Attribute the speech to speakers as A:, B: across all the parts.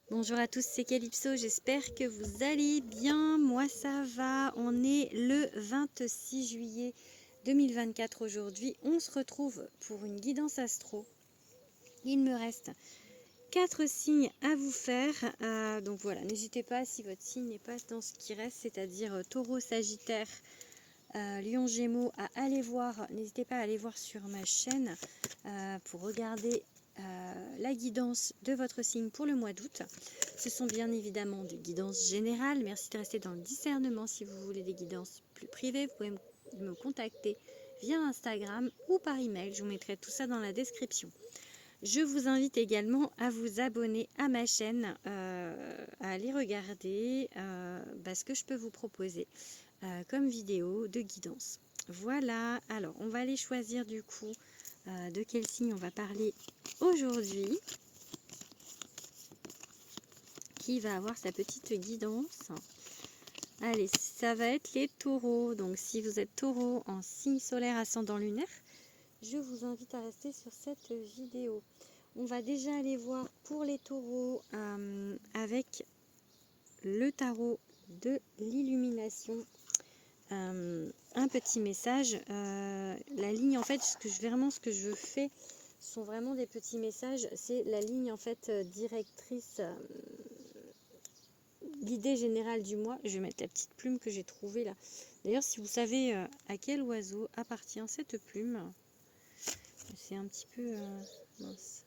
A: Bonjour à tous, c'est Calypso, j'espère que vous allez bien. Moi ça va, on est le 26 juillet 2024 aujourd'hui. On se retrouve pour une guidance astro. Il me reste 4 signes à vous faire. Donc voilà, n'hésitez pas si votre signe n'est pas dans ce qui reste, c'est-à-dire Taureau, Sagittaire, Lion, Gémeaux, à aller voir. N'hésitez pas à aller voir sur ma chaîne pour regarder la guidance de votre signe pour le mois d'août. Ce sont bien évidemment des guidances générales. Merci de rester dans le discernement. Si vous voulez des guidances plus privées, vous pouvez me contacter via Instagram ou par email. Je vous mettrai tout ça dans la description. Je vous invite également à vous abonner à ma chaîne, à aller regarder ce que je peux vous proposer comme vidéo de guidance. Voilà, alors on va aller choisir du coup de quel signe on va parler aujourd'hui. Qui va avoir sa petite guidance. Allez, ça va être les taureaux. Donc si vous êtes taureau en signe solaire ascendant lunaire, je vous invite à rester sur cette vidéo. On va déjà aller voir pour les taureaux avec le tarot de l'illumination. Un petit message. La ligne, en fait, ce que je fais sont vraiment des petits messages. C'est la ligne, en fait, directrice. L'idée générale du mois, je vais mettre la petite plume que j'ai trouvée là. D'ailleurs, si vous savez à quel oiseau appartient cette plume, c'est un petit peu mince.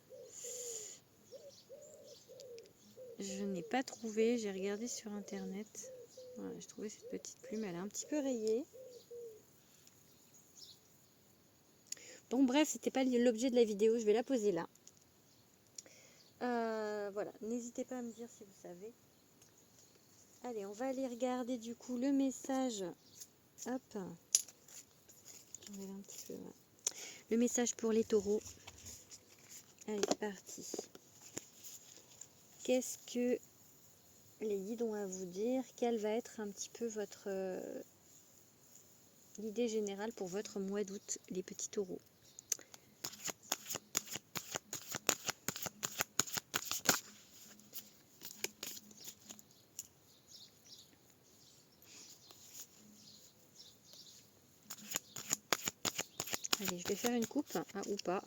A: Je n'ai pas trouvé, j'ai regardé sur internet. Voilà, j'ai trouvé cette petite plume, elle est un petit peu rayée. Bon, bref, c'était pas l'objet de la vidéo, je vais la poser là. Voilà, n'hésitez pas à me dire si vous savez. Allez, on va aller regarder du coup le message. Hop, j'enlève un petit peu. Voilà. Le message pour les taureaux. Allez, c'est parti. Qu'est-ce que les guides ont à vous dire? Quelle va être un petit peu votre l'idée générale pour votre mois d'août, les petits taureaux? Allez, je vais faire une coupe, ou pas.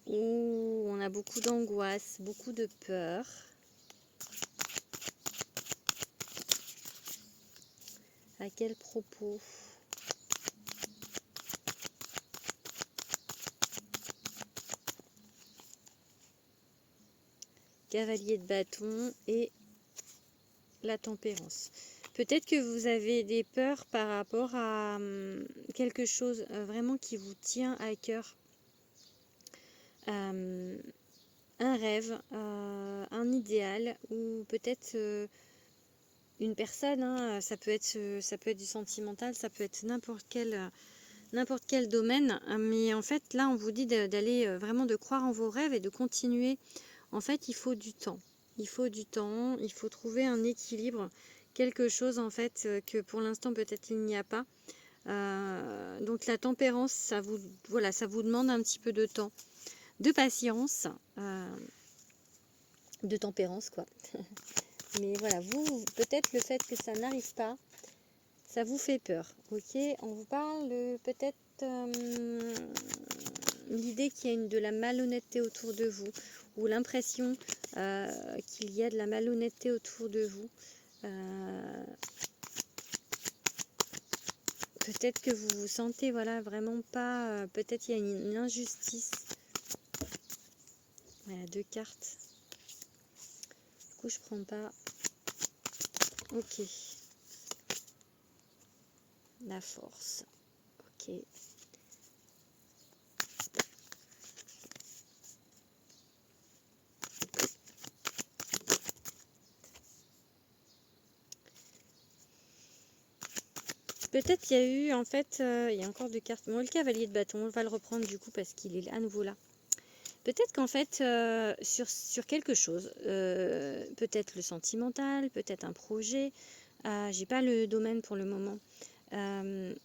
A: Où on a beaucoup d'angoisse, beaucoup de peur. À quel propos? Cavalier de bâton et la tempérance. Peut-être que vous avez des peurs par rapport à quelque chose vraiment qui vous tient à cœur. Un rêve, un idéal, ou peut-être une personne, hein, ça peut être du sentimental, ça peut être n'importe quel domaine, mais en fait là on vous dit d'aller vraiment de croire en vos rêves et de continuer. En fait il faut du temps, il faut trouver un équilibre, quelque chose en fait que pour l'instant peut-être il n'y a pas. Donc la tempérance, ça vous demande un petit peu de temps, de patience, de tempérance quoi. Mais voilà, vous, peut-être le fait que ça n'arrive pas, ça vous fait peur. Ok, on vous parle peut-être l'idée qu'il y a de la malhonnêteté autour de vous, ou l'impression qu'il y a de la malhonnêteté autour de vous. Peut-être que vous vous sentez vraiment pas, peut-être il y a une injustice. Voilà, 2 cartes. Du coup je prends pas. Ok. La force. Ok. Peut-être qu'il y a eu, en fait, il y a encore 2 cartes. Bon, le cavalier de bâton, on va le reprendre du coup parce qu'il est à nouveau là. Peut-être qu'en fait, sur quelque chose, peut-être le sentimental, peut-être un projet, j'ai pas le domaine pour le moment, on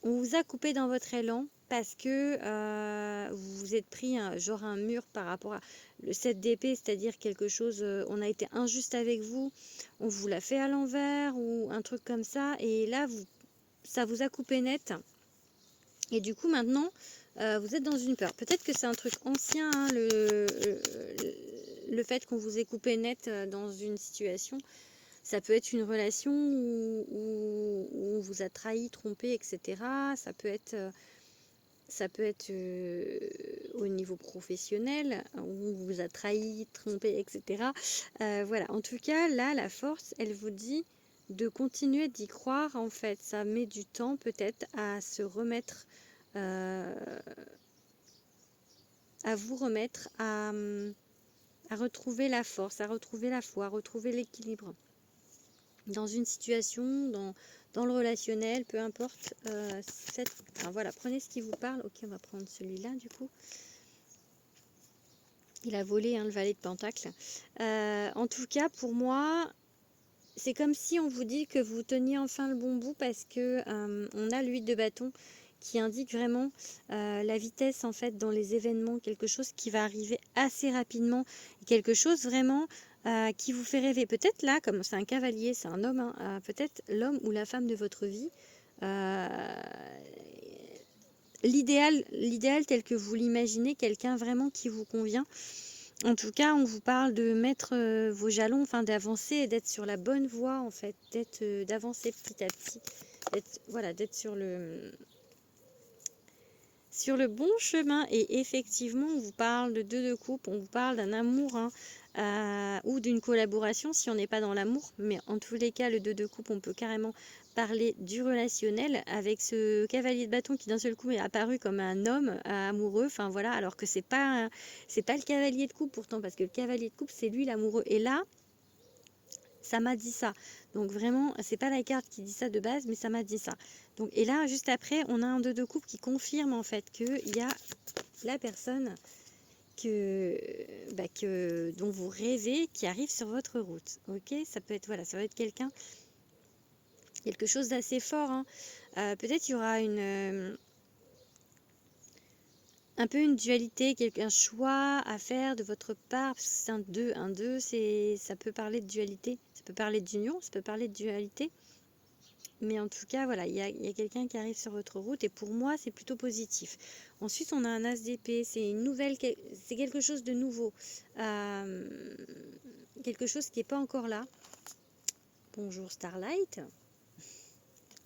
A: vous a coupé dans votre élan parce que vous vous êtes pris genre un mur par rapport à le 7 d'épée, c'est-à-dire quelque chose, on a été injuste avec vous, on vous l'a fait à l'envers ou un truc comme ça, et là ça vous a coupé net, et du coup maintenant vous êtes dans une peur. Peut-être que c'est un truc ancien, hein, le fait qu'on vous ait coupé net dans une situation. Ça peut être une relation où on vous a trahi, trompé, etc. Ça peut être au niveau professionnel, où on vous a trahi, trompé, etc. Voilà, en tout cas, là, la force, elle vous dit de continuer d'y croire, en fait. Ça met du temps, peut-être, à se remettre, à vous remettre, à retrouver la force, à retrouver la foi, à retrouver l'équilibre dans une situation, dans le relationnel, peu importe. Enfin, voilà, prenez ce qui vous parle. Ok, on va prendre celui-là du coup. Il a volé, hein, le valet de Pentacle. En tout cas, pour moi, c'est comme si on vous dit que vous teniez enfin le bon bout, parce que on a l'huile de bâton qui indique vraiment la vitesse en fait dans les événements, quelque chose qui va arriver assez rapidement, quelque chose vraiment qui vous fait rêver. Peut-être là, comme c'est un cavalier, c'est un homme, hein, peut-être l'homme ou la femme de votre vie. L'idéal tel que vous l'imaginez, quelqu'un vraiment qui vous convient. En tout cas, on vous parle de mettre vos jalons, enfin d'avancer et d'être sur la bonne voie, en fait, d'avancer petit à petit, d'être sur le bon chemin. Et effectivement, on vous parle de deux de coupe, on vous parle d'un amour, hein, ou d'une collaboration si on n'est pas dans l'amour. Mais en tous les cas, le 2 de coupe, on peut carrément parler du relationnel avec ce cavalier de bâton qui d'un seul coup est apparu comme un homme amoureux. Enfin voilà, alors que c'est pas le cavalier de coupe pourtant, parce que le cavalier de coupe, c'est lui l'amoureux. Et là, ça m'a dit ça. Donc vraiment, c'est pas la carte qui dit ça de base, mais ça m'a dit ça. Donc, et là, juste après, on a un 2 de coupe qui confirme en fait qu'il y a la personne dont vous rêvez qui arrive sur votre route. Ok, ça peut être, voilà, ça va être quelque chose d'assez fort, hein. Peut-être il y aura un peu une dualité, un choix à faire de votre part, parce que c'est un 2. Un 2, ça peut parler de dualité, ça peut parler d'union, ça peut parler de dualité. Mais en tout cas, voilà, il y a quelqu'un qui arrive sur votre route, et pour moi, c'est plutôt positif. Ensuite, on a un as d'épée, c'est quelque chose de nouveau. Quelque chose qui n'est pas encore là. Bonjour Starlight.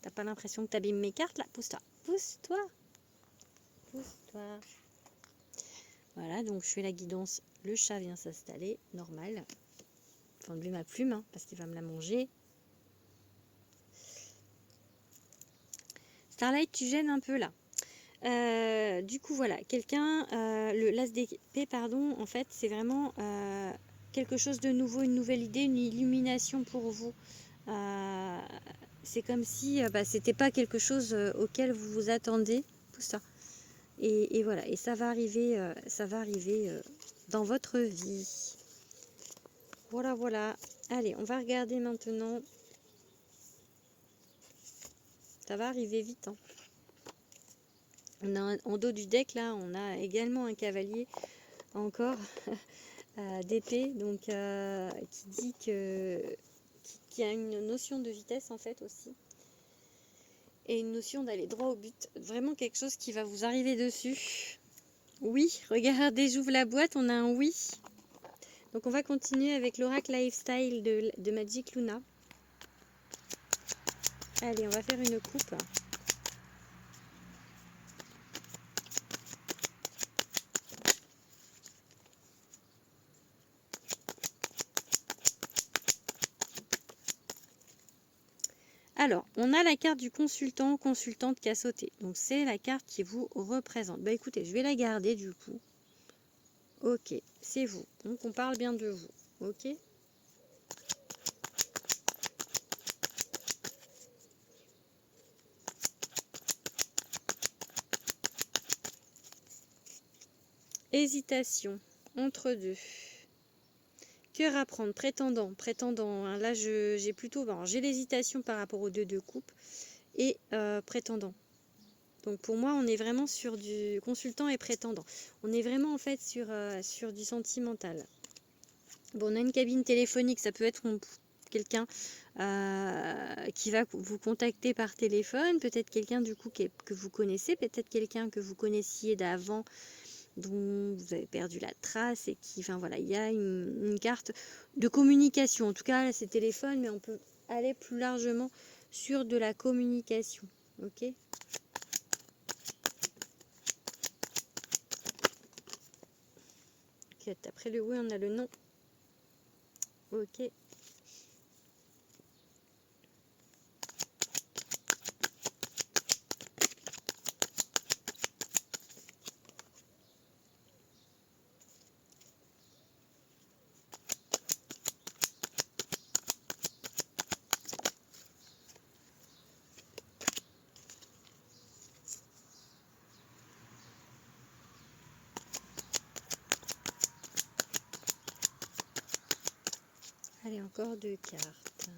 A: T'as pas l'impression que t'abîmes mes cartes là? Pousse-toi, pousse-toi, pousse-toi. Voilà, donc je fais la guidance. Le chat vient s'installer, normal. Faut enlever ma plume, hein, parce qu'il va me la manger. Starlight, tu gênes un peu là. Du coup, voilà, l'as d'épée, pardon, en fait, c'est vraiment quelque chose de nouveau, une nouvelle idée, une illumination pour vous. C'est comme si c'était pas quelque chose auquel vous vous attendez, tout ça. Et voilà, et ça va arriver dans votre vie. Voilà, voilà. Allez, on va regarder maintenant. Ça va arriver vite, hein. On a en dos du deck, là, on a également un cavalier, encore, d'épée, donc qui dit qui a une notion de vitesse, en fait, aussi. Et une notion d'aller droit au but. Vraiment quelque chose qui va vous arriver dessus. Oui, regardez, j'ouvre la boîte, on a un oui. Donc on va continuer avec l'oracle lifestyle de Magic Luna. Allez, on va faire une coupe. Alors, on a la carte du consultant, consultante qui a sauté. Donc c'est la carte qui vous représente. Bah écoutez, je vais la garder du coup. Ok, c'est vous. Donc on parle bien de vous. Ok. Hésitation entre deux. Cœur à prendre, prétendant. Hein. Là, j'ai plutôt, j'ai l'hésitation par rapport aux 2 de coupe et prétendant. Donc pour moi, on est vraiment sur du consultant et prétendant. On est vraiment en fait sur du sentimental. Bon, on a une cabine téléphonique, ça peut être quelqu'un qui va vous contacter par téléphone, peut-être quelqu'un du coup que vous connaissez, peut-être quelqu'un que vous connaissiez d'avant, dont vous avez perdu la trace et qui, enfin voilà, il y a une carte de communication. En tout cas, là, c'est téléphone, mais on peut aller plus largement sur de la communication. Ok. Après le oui, on a le non. Ok. Allez, encore 2 cartes.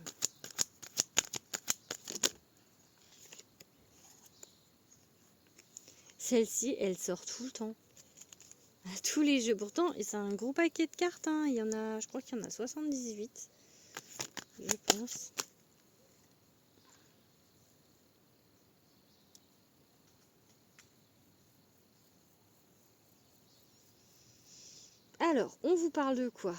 A: Celle-ci, elle sort tout le temps. À tous les jeux. Pourtant, c'est un gros paquet de cartes. Hein. Il y en a, je crois qu'il y en a 78. Je pense. Alors, on vous parle de quoi?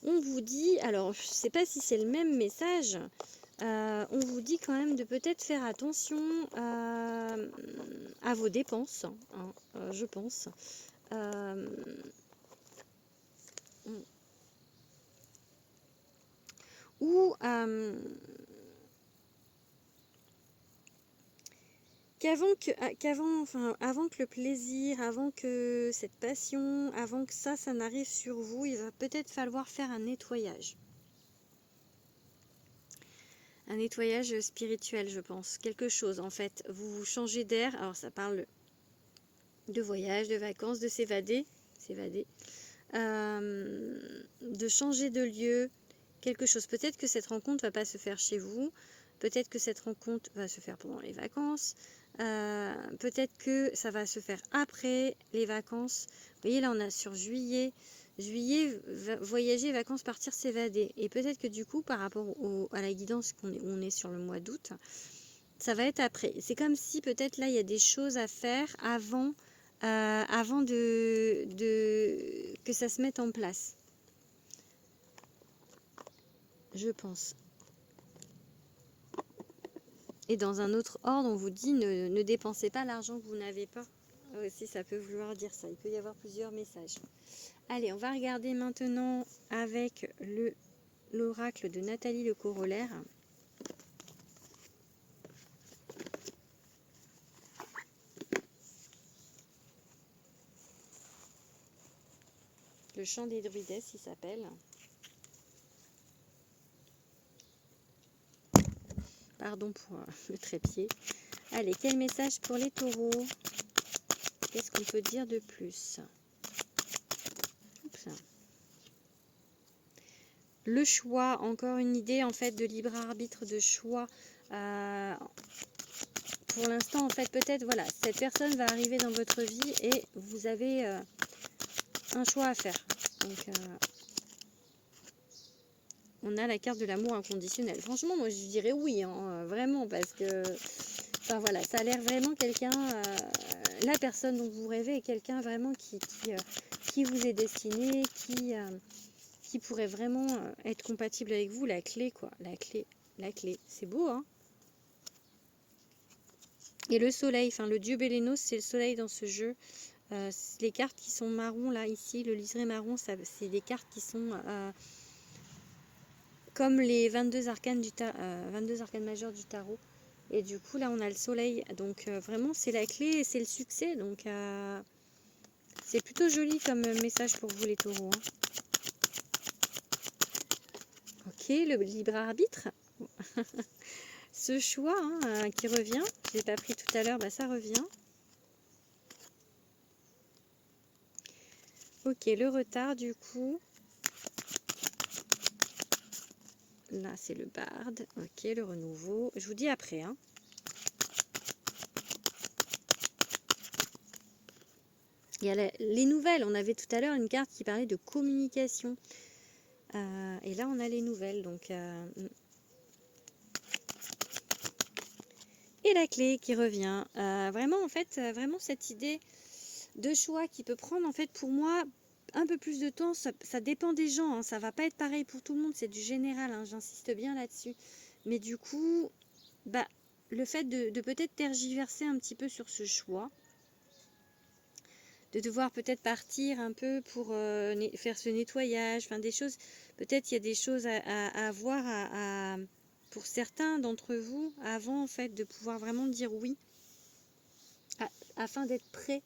A: On vous dit, alors je ne sais pas si c'est le même message, on vous dit quand même de peut-être faire attention à vos dépenses, hein, je pense. Ou avant que le plaisir, avant que cette passion, avant que ça n'arrive sur vous, il va peut-être falloir faire un nettoyage. Un nettoyage spirituel, je pense. Quelque chose, en fait. Vous changez d'air. Alors, ça parle de voyage, de vacances, de s'évader. De changer de lieu. Quelque chose. Peut-être que cette rencontre ne va pas se faire chez vous. Peut-être que cette rencontre va se faire pendant les vacances. Peut-être que ça va se faire après les vacances. Vous voyez, là, on a sur juillet. Juillet, voyager, vacances, partir, s'évader. Et peut-être que du coup, par rapport à la guidance on est sur le mois d'août, ça va être après. C'est comme si peut-être là, il y a des choses à faire avant que ça se mette en place. Je pense. Et dans un autre ordre, on vous dit ne dépensez pas l'argent que vous n'avez pas. Aussi, ça peut vouloir dire ça. Il peut y avoir plusieurs messages. Allez, on va regarder maintenant avec l'oracle de Nathalie Le Corollaire. Le chant des druidesses, il s'appelle. Pardon pour le trépied. Allez, quel message pour les taureaux? Qu'est-ce qu'on peut dire de plus? Oups. Le choix, encore une idée en fait de libre arbitre, de choix. Pour l'instant, en fait, peut-être, voilà, cette personne va arriver dans votre vie et vous avez un choix à faire. Donc, on a la carte de l'amour inconditionnel. Franchement, moi, je dirais oui, hein, vraiment, parce que, enfin, voilà, ça a l'air vraiment quelqu'un, la personne dont vous rêvez est quelqu'un vraiment qui vous est destiné, qui pourrait vraiment être compatible avec vous. La clé, quoi, la clé. C'est beau, hein? Et le soleil, enfin le dieu Bélénos, c'est le soleil dans ce jeu. Les cartes qui sont marron, là, ici, le liseré marron, c'est des cartes qui sont comme les 22 arcanes, 22 arcanes majeures du tarot. Et du coup, là, on a le soleil. Donc, vraiment, c'est la clé et c'est le succès. Donc, c'est plutôt joli comme message pour vous, les taureaux. Hein. Ok, le libre arbitre. Ce choix hein, qui revient, je n'ai pas pris tout à l'heure, bah, ça revient. Ok, le retard du coup. Là, c'est le barde. Ok, le renouveau. Je vous dis après. Hein. Il y a les nouvelles. On avait tout à l'heure une carte qui parlait de communication. Et là, on a les nouvelles. Donc, et la clé qui revient. Vraiment, en fait, vraiment cette idée de choix qui peut prendre, en fait, pour moi, un peu plus de temps. Ça dépend des gens. Hein. Ça va pas être pareil pour tout le monde. C'est du général. Hein. J'insiste bien là-dessus. Mais du coup, bah, le fait de peut-être tergiverser un petit peu sur ce choix, de devoir peut-être partir un peu pour faire ce nettoyage, enfin des choses, peut-être il y a des choses à voir pour certains d'entre vous avant en fait de pouvoir vraiment dire oui, afin d'être prêt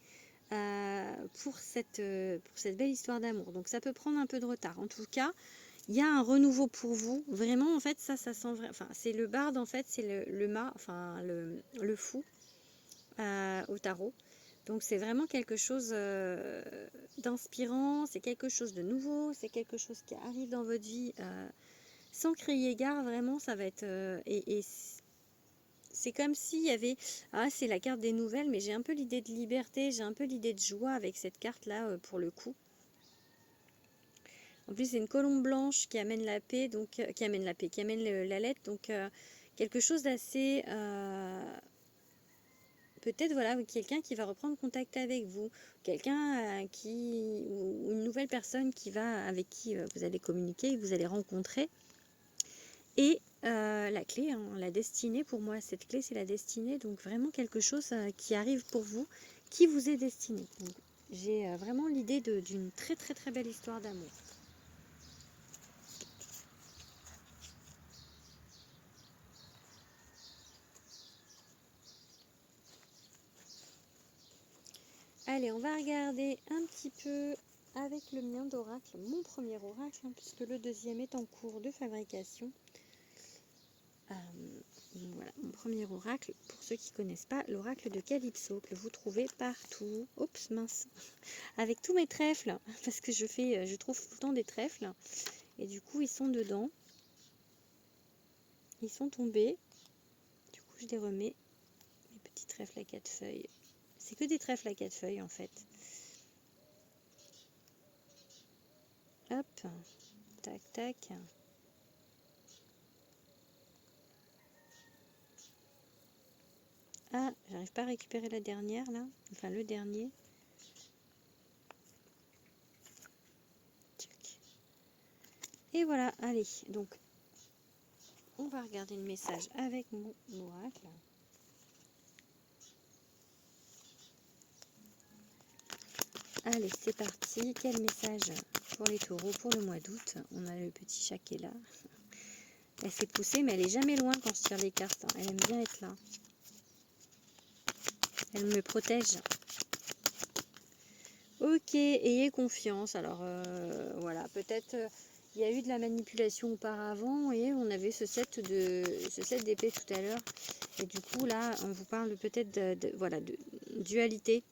A: pour cette belle histoire d'amour. Donc ça peut prendre un peu de retard. En tout cas, il y a un renouveau pour vous. Vraiment, en fait, ça sent vrai. Enfin, c'est le barde, en fait, c'est le mât, enfin le fou au tarot. Donc c'est vraiment quelque chose d'inspirant, c'est quelque chose de nouveau, c'est quelque chose qui arrive dans votre vie sans crier gare, vraiment ça va être... et c'est comme s'il y avait... Ah, c'est la carte des nouvelles, mais j'ai un peu l'idée de liberté, j'ai un peu l'idée de joie avec cette carte-là pour le coup. En plus c'est une colombe blanche qui amène la paix, donc qui amène la paix, qui amène la lettre, donc quelque chose d'assez... peut-être voilà, quelqu'un qui va reprendre contact avec vous, quelqu'un ou une nouvelle personne avec qui vous allez communiquer, vous allez rencontrer. Et la clé, hein, la destinée, pour moi, cette clé, c'est la destinée. Donc vraiment quelque chose qui arrive pour vous, qui vous est destiné. J'ai vraiment l'idée d'une très très très belle histoire d'amour. Allez, on va regarder un petit peu avec le mien d'oracle, mon premier oracle, hein, puisque le deuxième est en cours de fabrication. Voilà, mon premier oracle, pour ceux qui ne connaissent pas, l'oracle de Calypso, que vous trouvez partout. Oups, mince. Avec tous mes trèfles, parce que je trouve tout le temps des trèfles. Et du coup, ils sont dedans. Ils sont tombés. Du coup, je les remets. Mes petits trèfles à 4 feuilles. C'est que des trèfles à 4 feuilles, en fait. Hop. Tac, tac. Ah, j'arrive pas à récupérer la dernière, là. Enfin, le dernier. Et voilà, allez. Donc, on va regarder le message avec mon oracle. Allez, c'est parti. Quel message pour les taureaux pour le mois d'août? On a le petit chat qui est là. Elle s'est poussée, mais elle est jamais loin quand je tire les cartes. Elle aime bien être là. Elle me protège. Ok, ayez confiance. Alors, voilà, peut-être il y a eu de la manipulation auparavant et on avait ce set d'épée tout à l'heure. Et du coup, là, on vous parle peut-être de dualité.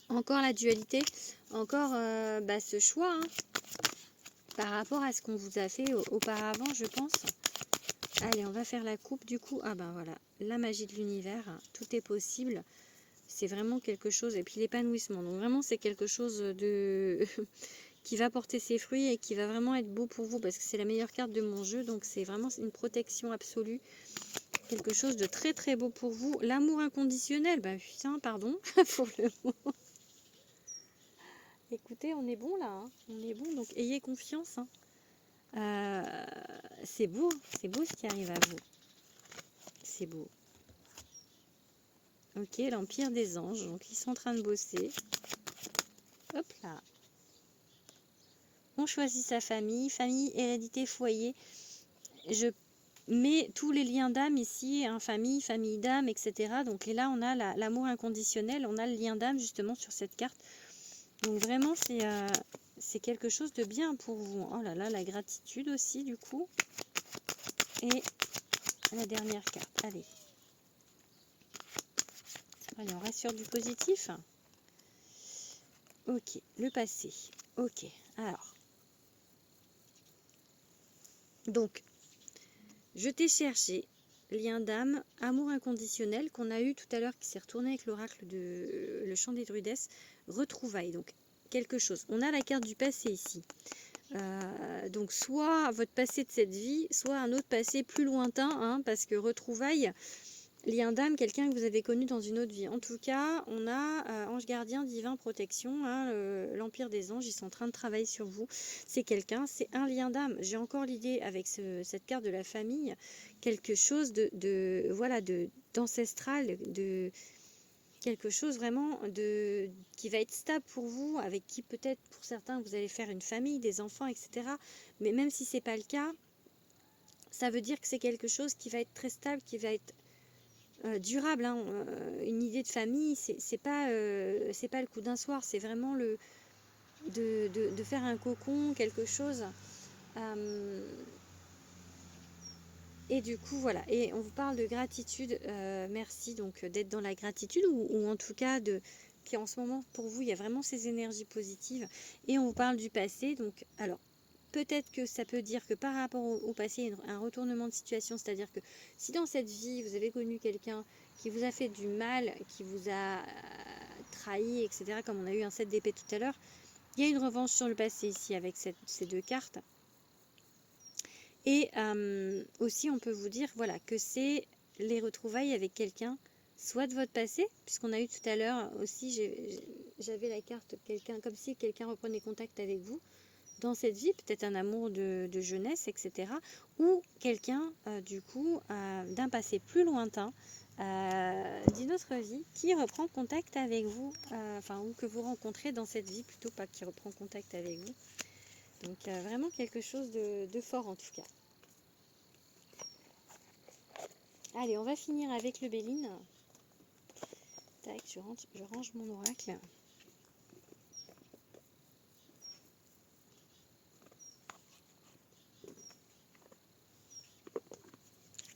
A: Encore la dualité, encore ce choix, hein, par rapport à ce qu'on vous a fait auparavant, je pense. Allez, on va faire la coupe du coup. Ah ben voilà, la magie de l'univers, tout est possible. C'est vraiment quelque chose, et puis l'épanouissement. Donc vraiment, c'est quelque chose de qui va porter ses fruits et qui va vraiment être beau pour vous, parce que c'est la meilleure carte de mon jeu. Donc c'est vraiment une protection absolue. Quelque chose de très très beau pour vous. L'amour inconditionnel, bah putain, pardon pour le mot. Écoutez, on est bon là, hein. On est bon, donc ayez confiance. Hein. C'est beau ce qui arrive à vous. C'est beau. Ok, l'Empire des Anges, donc ils sont en train de bosser. Hop là. On choisit sa famille, hérédité, foyer. Je mets tous les liens d'âme ici, hein, famille d'âme, etc. Donc et là, on a l'amour inconditionnel, on a le lien d'âme justement sur cette carte. Donc vraiment, c'est quelque chose de bien pour vous. Oh là là, la gratitude aussi du coup. Et la dernière carte, allez. Allez, on reste sur du positif. Ok, le passé. Ok, alors. Donc, je t'ai cherché lien d'âme, amour inconditionnel qu'on a eu tout à l'heure qui s'est retourné avec l'oracle de le chant des druidesses, retrouvailles, donc quelque chose. On a la carte du passé ici. Donc soit votre passé de cette vie, soit un autre passé plus lointain, hein, parce que retrouvailles, lien d'âme, quelqu'un que vous avez connu dans une autre vie. En tout cas, on a ange gardien, divin, protection, hein, l'empire des anges, ils sont en train de travailler sur vous. C'est quelqu'un, c'est un lien d'âme. J'ai encore l'idée avec cette carte de la famille, quelque chose voilà, d'ancestral, de quelque chose vraiment qui va être stable pour vous, avec qui peut-être pour certains vous allez faire une famille, des enfants, etc. Mais même si c'est pas le cas, ça veut dire que c'est quelque chose qui va être très stable, qui va être durable, hein. Une idée de famille, c'est pas le coup d'un soir, c'est vraiment de faire un cocon, quelque chose. Et du coup, voilà. Et on vous parle de gratitude. Merci donc d'être dans la gratitude ou en tout cas qui en ce moment pour vous il y a vraiment ces énergies positives. Et on vous parle du passé. Donc alors peut-être que ça peut dire que par rapport au passé, il y a un retournement de situation. C'est-à-dire que si dans cette vie vous avez connu quelqu'un qui vous a fait du mal, qui vous a trahi, etc. Comme on a eu un 7 d'épée tout à l'heure, il y a une revanche sur le passé ici avec ces deux cartes. Et aussi, on peut vous dire voilà, que c'est les retrouvailles avec quelqu'un, soit de votre passé, puisqu'on a eu tout à l'heure aussi, j'avais la carte quelqu'un, comme si quelqu'un reprenait contact avec vous dans cette vie, peut-être un amour de jeunesse, etc. Ou quelqu'un, du coup, d'un passé plus lointain, d'une autre vie, qui reprend contact avec vous, ou que vous rencontrez dans cette vie, plutôt pas qui reprend contact avec vous. Donc vraiment quelque chose de fort en tout cas. Allez, on va finir avec le Béline. Tac, je range mon oracle.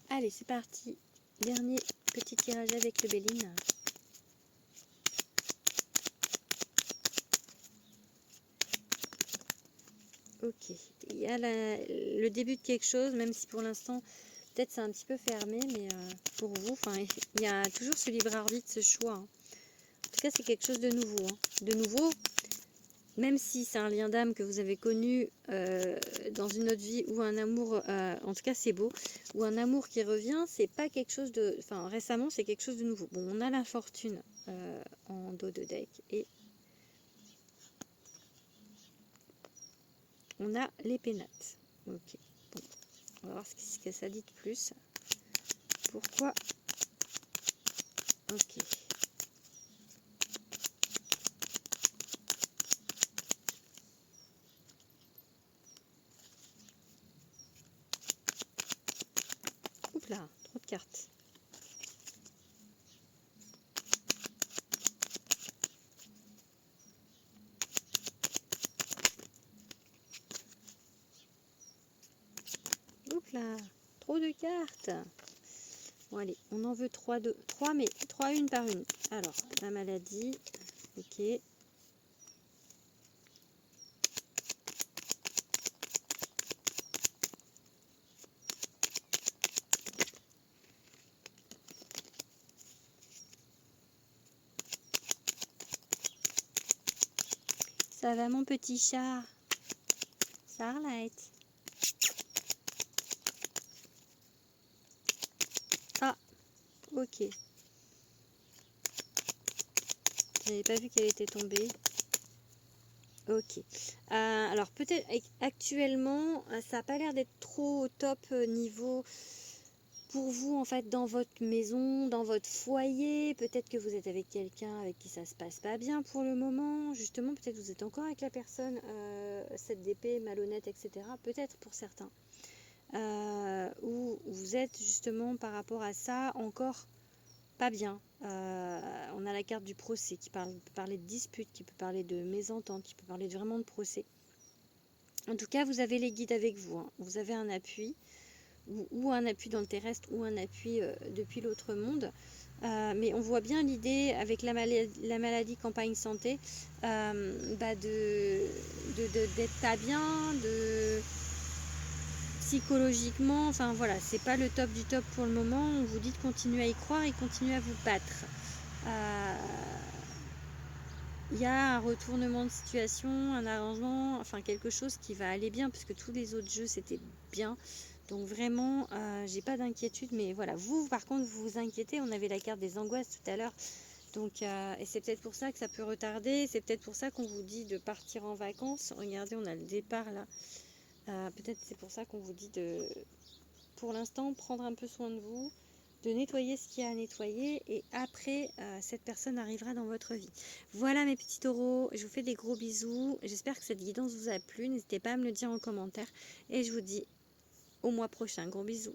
A: Allez, c'est parti. Dernier petit tirage avec le Béline. Ok, il y a le début de quelque chose, même si pour l'instant, peut-être c'est un petit peu fermé, mais pour vous, il y a toujours ce libre arbitre, ce choix. Hein. En tout cas, c'est quelque chose de nouveau. Hein. De nouveau, même si c'est un lien d'âme que vous avez connu dans une autre vie, ou un amour, en tout cas c'est beau, ou un amour qui revient, c'est pas quelque chose de... Enfin, récemment, c'est quelque chose de nouveau. Bon, on a la fortune en dos de deck, et on a les pénates. Ok, bon, on va voir ce que ça dit de plus. Pourquoi? Ok. Oups là, trop de cartes. Oups là, trop de cartes. Bon allez, on en veut 3, mais 3 une par une. Alors, la maladie, ok. Ça va mon petit chat? Starlight. Ah, ok. J'avais pas vu qu'elle était tombée. Ok. Alors peut-être actuellement, ça n'a pas l'air d'être trop au top niveau pour vous en fait dans votre maison, dans votre foyer. Peut-être que vous êtes avec quelqu'un avec qui ça se passe pas bien pour le moment. Justement, peut-être vous êtes encore avec la personne, cette d'épée, malhonnête, etc. Peut-être pour certains. Ou vous êtes justement par rapport à ça encore pas bien. On a la carte du procès qui peut parler de dispute, qui peut parler de mésentente, qui peut parler vraiment de procès. En tout cas, vous avez les guides avec vous. Hein. Vous avez un appui, ou un appui dans le terrestre, ou un appui depuis l'autre monde. Mais on voit bien l'idée avec la maladie campagne santé, d'être pas bien, psychologiquement, enfin voilà, c'est pas le top du top pour le moment. On vous dit de continuer à y croire et continuer à vous battre. Il y a un retournement de situation, un arrangement, enfin quelque chose qui va aller bien, puisque tous les autres jeux c'était bien. Donc vraiment, j'ai pas d'inquiétude, mais voilà, vous par contre vous vous inquiétez. On avait la carte des angoisses tout à l'heure, donc et c'est peut-être pour ça que ça peut retarder. C'est peut-être pour ça qu'on vous dit de partir en vacances. Regardez, on a le départ là. Peut-être c'est pour ça qu'on vous dit de, pour l'instant, prendre un peu soin de vous, de nettoyer ce qu'il y a à nettoyer, et après cette personne arrivera dans votre vie. Voilà mes petits taureaux, je vous fais des gros bisous, j'espère que cette guidance vous a plu, n'hésitez pas à me le dire en commentaire et je vous dis au mois prochain, gros bisous.